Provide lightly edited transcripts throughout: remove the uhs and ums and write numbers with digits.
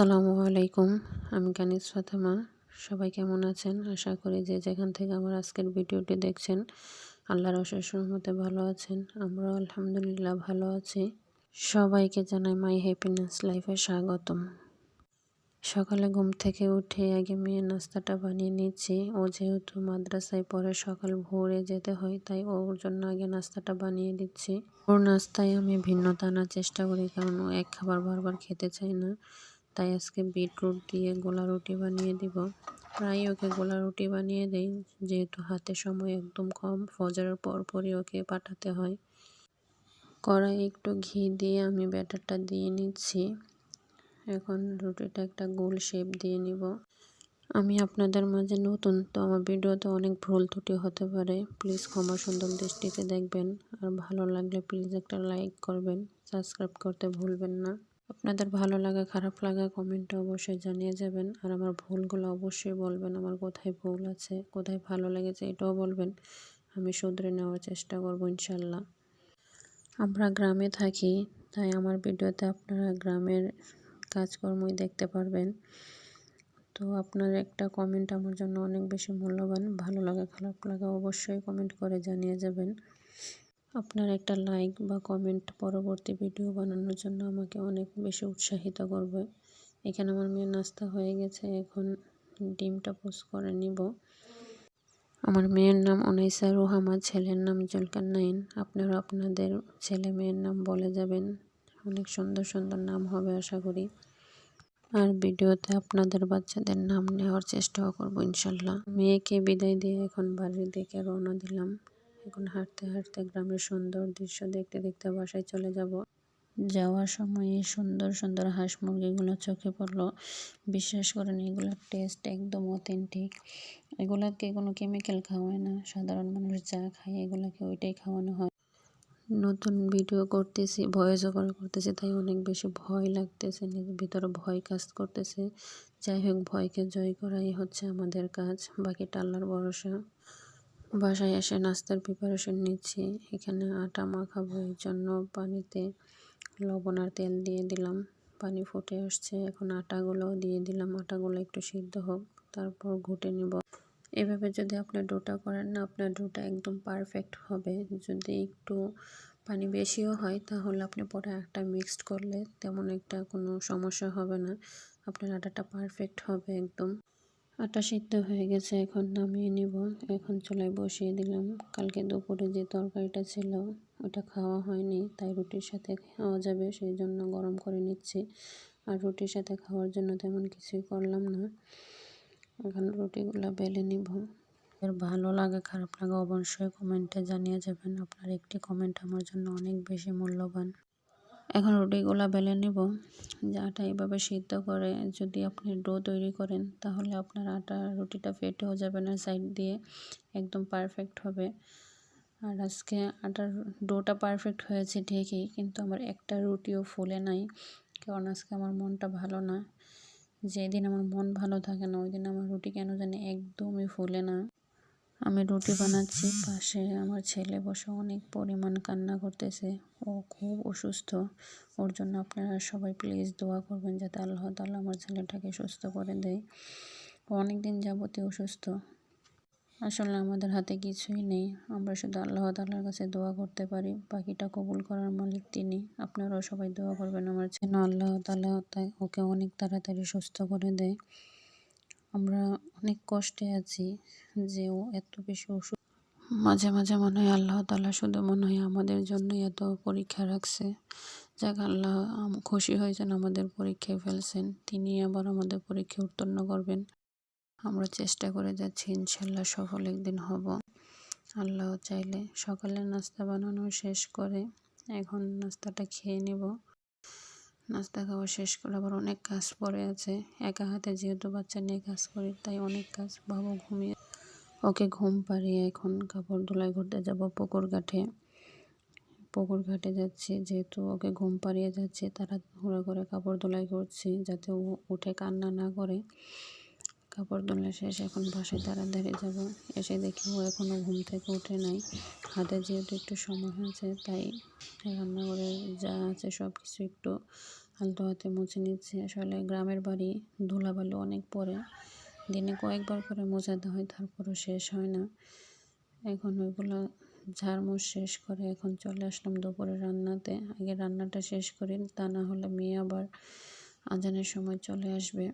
আসসালামু আলাইকুম। আমি কানিজ ফাতেমা। সবাই কেমন আছেন? আশা করি যে যেখান থেকে আমার আজকের ভিডিওটি দেখছেন আল্লাহর অশেষ রহমতে ভালো আছেন। আমরাও আলহামদুলিল্লাহ ভালো আছি। সবাইকে জানাই মাই হ্যাপিনেস লাইফে স্বাগতম। সকালে ঘুম থেকে উঠে আগে মেয়ের নাস্তাটা বানিয়ে নিচ্ছি। ও যেহেতু মাদ্রাসায় পড়ে সকাল ভোরে যেতে হয়, তাই ওর জন্য আগে নাস্তাটা বানিয়ে দিচ্ছি। ওর নাস্তায় আমি ভিন্নতা আনার চেষ্টা করি, কারণ ও এক খাবার বারবার খেতে চায় না। তাই আজকে বিটরুট দিয়ে গোলা রুটি বানিয়ে দিব। প্রায় ওকে গোলা রুটি বানিয়ে দেই, যেহেতু হাতে সময় একদম কম। ফজরের পরপরই ওকে পাঠাতে হয়। কড়াইয়ে একটু ঘি দিয়ে আমি ব্যাটারটা দিয়ে নিচ্ছি। এখন রুটিটা একটা গোল শেপ দিয়ে নিব। আমি আপনাদের মাঝে নতুন, তো আমার ভিডিওতে অনেক ভুল ত্রুটি হতে পারে। প্লিজ ক্ষমা সুন্দর দৃষ্টিতে দেখবেন। আর ভালো লাগলে প্লিজ একটা লাইক করবেন, সাবস্ক্রাইব করতে ভুলবেন না। আপনাদের ভালো লাগা খারাপ লাগা কমেন্টে অবশ্যই জানিয়ে যাবেন। আর আমার ভুলগুলো অবশ্যই বলবেন, আমার কোথায় ভুল আছে, কোথায় ভালো লেগেছে এটাও বলবেন। আমি শুধরে নেওয়ার চেষ্টা করব ইনশাল্লাহ। আমরা গ্রামে থাকি, তাই আমার ভিডিওতে আপনারা গ্রামের কাজকর্মই দেখতে পারবেন। তো আপনার একটা কমেন্ট আমার জন্য অনেক বেশি মূল্যবান। ভালো লাগা খারাপ লাগা অবশ্যই কমেন্ট করে জানিয়ে যাবেন। আপনার একটা লাইক বা কমেন্ট পরবর্তী ভিডিও বানানোর জন্য আমাকে অনেক বেশি উৎসাহিত করবে। এখানে আমার মেয়ের নাস্তা হয়ে গেছে, এখন ডিমটা পোস্ট করে নিব। আমার মেয়ের নাম অনাইসা রুহামা, ছেলের নাম জুলকারনাইন। আপনারা আপনাদের ছেলে মেয়ের নাম বলে যাবেন, অনেক সুন্দর সুন্দর নাম হবে আশা করি। আর ভিডিওতে আপনাদের বাচ্চাদের নাম নেওয়ার চেষ্টাও করব ইনশাল্লাহ। মেয়েকে বিদায় দিয়ে এখন বাড়ির দিকে রওনা দিলাম। এখন হাঁটতে হাঁটতে গ্রামের সুন্দর দৃশ্য দেখতে দেখতে বাসায় চলে যাব। যাওয়ার সময় এই সুন্দর সুন্দর হাঁস মুরগিগুলো চোখে পড়লো। বিশ্বাস করেন, এগুলোর টেস্ট একদম অথেন্টিক। এগুলাকে কোনো কেমিক্যাল খাওয়ায় না, সাধারণ মানুষ যা খায় এগুলাকে ওইটাই খাওয়ানো হয়। নতুন ভিডিও করতেছি, ভয়েস ওভার করতেছি, তাই অনেক বেশি ভয় লাগতেছে, নিজের ভিতরে ভয় কাজ করতেছে। যাই হোক, ভয়কে জয় করাই হচ্ছে আমাদের কাজ, বাকিটা আল্লাহর ভরসা। বাসায় এসে নাস্তার প্রিপারেশন নিচ্ছি। এখানে আটা মাখাবো, এর জন্য পানিতে লবণ আর তেল দিয়ে দিলাম। পানি ফুটে আসছে, এখন আটাগুলোও দিয়ে দিলাম। আটাগুলো একটু সিদ্ধ হোক, তারপর ঘুটে নিব। এভাবে যদি আপনি ডোটা করেন না, আপনার ডোটা একদম পারফেক্ট হবে। যদি একটু পানি বেশিও হয় তাহলে আপনি পরে আটা মিক্সড করলে তেমন একটা কোনো সমস্যা হবে না। আপনার আটাটা পারফেক্ট হবে একদম। আটা সিদ্ধ হয়ে গেছে, এখন নামিয়ে নিব। এখন চুলায় বসিয়ে দিলাম। কালকে দুপুরে যে তরকারিটা ছিল ওটা খাওয়া হয়নি, তাই রুটির সাথে খাওয়া যাবে সেই জন্য গরম করে নিচ্ছি। আর রুটির সাথে খাওয়ার জন্য তেমন কিছুই করলাম না। এখন রুটিগুলো বেলে নিব। এর ভালো লাগা খারাপ লাগা অবশ্যই কমেন্টে জানিয়ে যাবেন। আপনার একটি কমেন্ট আমার জন্য অনেক বেশি মূল্যবান। এখন রুটিগুলো বেলে নিব। যে আটা এভাবে সিদ্ধ করে যদি আপনি ডো তৈরি করেন, তাহলে আপনার রুটিটা ফেটেও যাবে না, সাইড দিয়ে একদম পারফেক্ট হবে। আর আজকে আটার ডোটা পারফেক্ট হয়েছে ঠিকই, কিন্তু আমার একটা রুটিও ফুলে নাই, কারণ আজকে আমার মনটা ভালো না। যেদিন আমার মন ভালো থাকে না, ওই দিন আমার রুটি কেন জানি একদমই ফুলে না। আমি রুটি বানাচ্ছি, পাশে আমার ছেলে বসে অনেক পরিমাণ কান্না করতেছে। ও খুব অসুস্থ। ওর জন্য আপনারা সবাই প্লিজ দোয়া করবেন, যাতে আল্লাহ তাআলা আমার ছেলেটাকে সুস্থ করে দেয়। ও অনেক দিন যাবতীয় অসুস্থ। আসলে আমাদের হাতে কিছুই নেই, আমরা শুধু আল্লাহ তাআলার কাছে দোয়া করতে পারি, বাকিটা কবুল করার মালিক তিনি। আপনারাও সবাই দোয়া করবেন আমার যেন আল্লাহ তাআলা ওকে অনেক তাড়াতাড়ি সুস্থ করে দেয়। আমরা অনেক কষ্টে আছি যে ও এত বেশি অসুস্থ। মাঝে মাঝে মনে হয় আল্লাহ তাআলা শুধু মনে হয় আমাদের জন্যই এত পরীক্ষা রাখছে। যাক, আল্লাহ খুশি হয়েছেন, আমাদের পরীক্ষায় ফেলছেন, তিনি আবার আমাদের পরীক্ষা উত্তীর্ণ করবেন। আমরা চেষ্টা করে যাচ্ছি, ইনশাল্লাহ সফল একদিন হব আল্লাহ চাইলে। সকালে নাস্তা বানানো শেষ করে এখন নাস্তাটা খেয়ে নেব। নাস্তা খাওয়া শেষ করে আবার অনেক কাজ পড়ে আছে। একা হাতে যেহেতু বাচ্চা নিয়ে কাজ করি, তাই অনেক কাজ। বাবু ঘুমিয়ে, ওকে ঘুম পাড়িয়ে এখন কাপড় ধুলাই করতে যাব পুকুর ঘাটে। পুকুর ঘাটে যাচ্ছি, যেহেতু ওকে ঘুম পাড়িয়ে যাচ্ছি, তাড়াহুড়া করে কাপড় ধুলাই করছি যাতে ও উঠে কান্না না করে। কাপড় ধোলা শেষ, এখন বাসায় তাড়াতাড়ি যাব। এসে দেখি ও এখনও ঘুম থেকে উঠে নাই। হাতে যেহেতু একটু সময় হয়েছে, তাই রান্নাঘরে যা আছে সব কিছু একটু আলতো হাতে মুছে নিচ্ছি। আসলে গ্রামের বাড়ি, ধুলাবালি অনেক পড়ে, দিনে কয়েকবার করে মোছাতে হয়, তারপরও শেষ হয় না। এখন ওইগুলো ঝাড়মুছ শেষ করে এখন চলে আসলাম দুপুরে রান্নাতে। আগে রান্নাটা শেষ করি, তা না হলে মেয়ে আবার আজানের সময় চলে আসবে।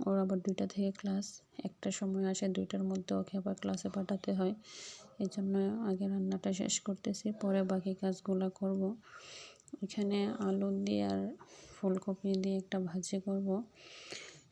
ওর আবার 2টা থেকে ক্লাস, 1টার সময় আসে, 2টার মধ্যে ওকে আবার ক্লাসে পাঠাতে হয়। এই জন্য আগে রান্নাটা শেষ করতেছি, পরে বাকি কাজগুলো করব। এখানে আলু দিয়ে আর ফুলকপি দিয়ে একটা ভাজি করব,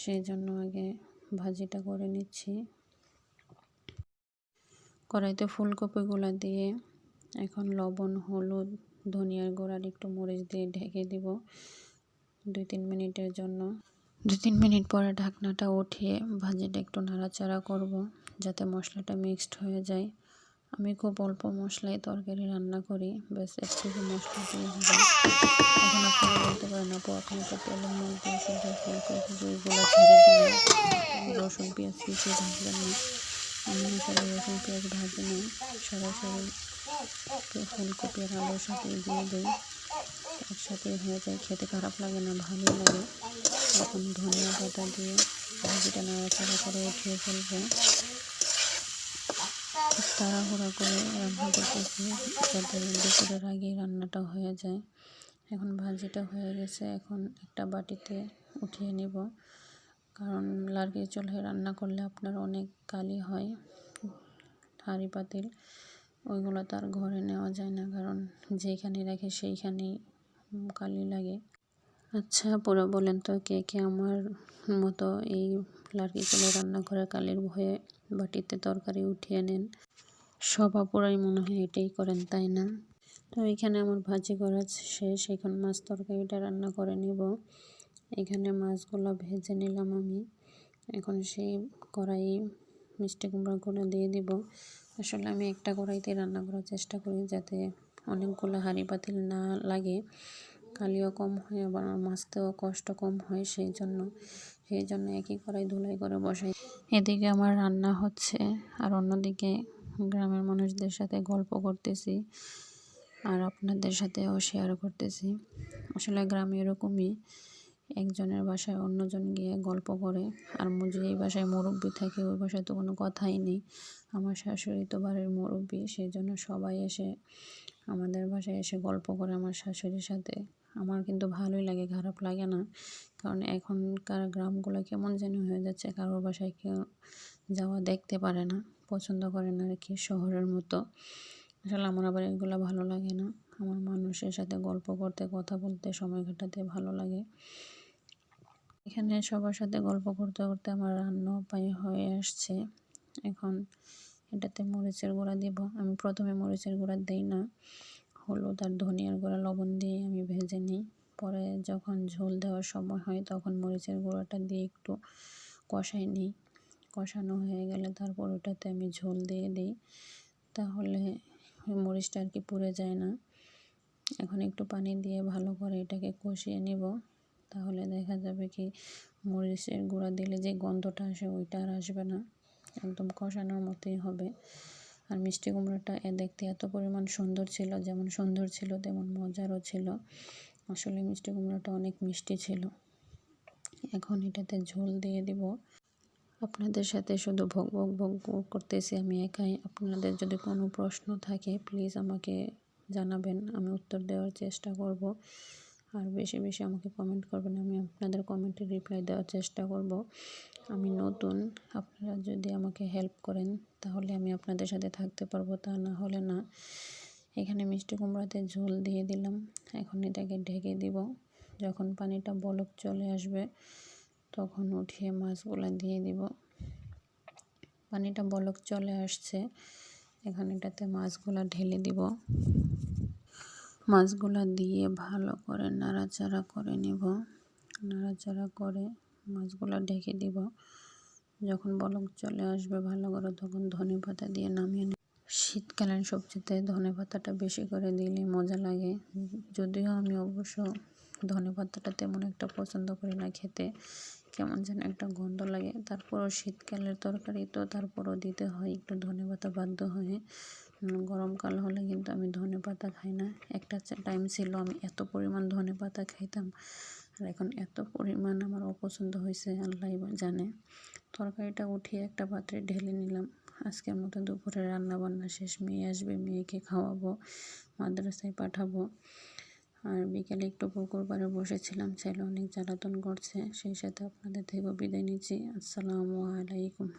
সেই জন্য আগে ভাজিটা করে নিচ্ছি। কড়াইতে ফুলকপিগুলো দিয়ে এখন লবণ, হলুদ, ধনিয়ার গুঁড়ো আর একটু মরিচ দিয়ে ঢেকে দিব 2-3 মিনিটের জন্য। 2-3 মিনিট পরে ঢাকনাটা উঠিয়ে ভাজিটা একটু নাড়াচাড়া করব, যাতে মশলাটা মিক্সড হয়ে যায়। আমি খুব অল্প মশলায় তরকারি রান্না করি, ব্যাস একটু মশলা দিয়ে হবে। এখন আপনারা বলতে পারেন, আপু আপনি তো তেলের মধ্যে শুধু ফুলকপিগুলো ছেড়ে দিলেন, রসুন পেঁয়াজ কিছুই ভাজলেন না। আমি আসলে রসুন পেঁয়াজ ভাজি না, সরাসরি ফুলকপি আর আলুর সাথে দিয়ে দিই, একসাথে হয়ে যায়, খেতে খারাপ লাগে না, ভালোই লাগে। এখন ধনিয়া পাতা দিয়ে ভাজিটা নাড়াচাড়া করে উঠিয়ে ফেলবো। তাড়াহুড়া করে রান্না করতেছি যাতে দুপুরের আগেই রান্নাটা হয়ে যায়। এখন ভাজিটা হয়ে গেছে, এখন একটা বাটিতে উঠিয়ে নিব, কারণ লার্কির চুলায় রান্না করলে আপনার অনেক কালি হয়, হাঁড়ি পাতিল ওইগুলো তো আর ঘরে নেওয়া যায় না, কারণ যেখানে রাখে সেইখানেই কালি লাগে। আচ্ছা পুরো বলেন তো কে কে আমার মতো এই লার্কি চুলায় রান্না করে কালির ভয়ে বাটিতে তরকারি উঠিয়ে নেন? সব আপুরাই মনে হয় এটাই করেন, তাই না? তো এখানে আমার ভাজি করা শেষ, এখন মাছ তরকারিটা রান্না করে নিব। এখানে মাছগুলো ভেজে নিলাম আমি, এখন সেই কড়াই মিষ্টি কুমড়াগুলো দিয়ে দিব। আসলে আমি একটা কড়াইতে রান্না করার চেষ্টা করি, যাতে অনেকগুলো হাঁড়ি পাতিল না লাগে, কালিও কম হয়, আবার মাছতেও কষ্ট কম হয়, সেই জন্য একই কড়াই ধুলাই করে বসাই। এদিকে আমার রান্না হচ্ছে আর অন্যদিকে গ্রামের মানুষদের সাথে গল্প করতেছি আর আপনাদের সাথেও শেয়ার করতেছি। আসলে গ্রামে এরকমই, একজনের বাসায় অন্যজন গিয়ে গল্প করে, আর যেই বাসায় মুরব্বি থাকে ওই বাসায় তো কোনো কথাই নেই। আমার শাশুড়ি তো বাড়ির মুরব্বি, সেই জন্য সবাই এসে আমাদের বাসায় এসে গল্প করে আমার শাশুড়ির সাথে। আমার কিন্তু ভালোই লাগে, খারাপ লাগে না, কারণ এখনকার গ্রামগুলো কেমন যেন হয়ে যাচ্ছে, কারোর বাসায় কেউ যাওয়া দেখতে পারে না, পছন্দ করে না আর কি, শহরের মতো। আসলে আমার আবার এগুলো ভালো লাগে না, আমার মানুষের সাথে গল্প করতে, কথা বলতে, সময় কাটাতে ভালো লাগে। এখানে সবার সাথে গল্প করতে করতে আমার রান্না প্রায় হয়ে আসছে। এখন এটাতে মরিচের গুঁড়া দিব। আমি প্রথমে মরিচের গুঁড়া দিই না, হলুদ আর ধনিয়ার গুঁড়া লবণ দিয়ে আমি ভেজে নিই। পরে যখন ঝোল দেওয়ার সময় হয় তখন মরিচের গুঁড়াটা দিয়ে একটু কষাই নিই। কষানো হয়ে গেলে তারপর ওটাতে আমি ঝোল দিয়ে দিই, তাহলে ওই মরিচটা আর কি পুড়ে যায় না। এখন একটু পানি দিয়ে ভালো করে এটাকে কষিয়ে নিব, তাহলে দেখা যাবে কি মরিচের গুঁড়া দিলে যে গন্ধটা আসে ওইটা আর আসবে না, একদম কষানোর মতোই হবে। আর মিষ্টি কুমড়োটা দেখতে এত পরিমাণ সুন্দর ছিল, যেমন সুন্দর ছিল তেমন মজারও ছিল। আসলে মিষ্টি কুমড়োটা অনেক মিষ্টি ছিল। এখন এটাতে ঝোল দিয়ে দিব। আপনাদের সাথে শুধু ভোগ ভোগ ভোগ করতেছি আমি একাই। আপনাদের যদি কোনো প্রশ্ন থাকে প্লিজ আমাকে জানাবেন, আমি উত্তর দেওয়ার চেষ্টা করব। আর বেশি বেশি আমাকে কমেন্ট করবেন, আমি আপনাদের কমেন্টে রিপ্লাই দেওয়ার চেষ্টা করব। আমি নতুন, আপনারা যদি আমাকে হেল্প করেন তাহলে আমি আপনাদের সাথে থাকতে পারবো, তা না হলে না। এখানে মিষ্টি কুমড়াতে ঝোল দিয়ে দিলাম, এখন এটাকে ঢেকে দিব। যখন পানিটা বলক চলে আসবে তখন উঠিয়ে মাছগুলো দিয়ে দিব। পানিটা বলক চলে আসছে, এখন এটাতে মাছগুলো ঢেলে দিব। মাছগুলো দিয়ে ভালো করে নাড়াচাড়া করে নিব। নাড়াচাড়া করে মাছগুলো ঢেকে দিব। যখন বলক চলে আসবে ভালো করে তখন ধনেপাতা দিয়ে নামিয়ে নিব। শীতকালীন সবজিতে ধনেপাতাটা বেশি করে দিলে মজা লাগে, যদিও আমি অবশ্য ধনেপাতাটা তেমন একটা পছন্দ করি না, খেতে কেমন যেন একটা গন্ধ লাগে। তারপরও শীতকালের তরকারি তো তারপরও দিতে হয় একটু ধনেপাতা, বাধ্য হয়ে। গরমকাল হলে কিন্তু আমি ধনেপাতা খাই না। একটা টাইম ছিল আমি এত পরিমাণ ধনেপাতা খাইতাম, আর এখন এত পরিমাণ আমার অপছন্দ হয়েছে আল্লাহই জানে। তরকারিটা উঠিয়ে একটা পাত্রে ঢেলে নিলাম। আজকের মতো দুপুরে রান্না বান্না শেষ। মেয়ে আসবে, মেয়েকে খাওয়াবো, মাদ্রাসায় পাঠাবো। আর বিকেলে একটু পুকুর পাড়ে বসেছিলাম, ছেলে অনেক জ্বালাতন করছে। সেই সাথে আপনাদের থেকেও বিদায় নিচ্ছি। আসসালামু আলাইকুম।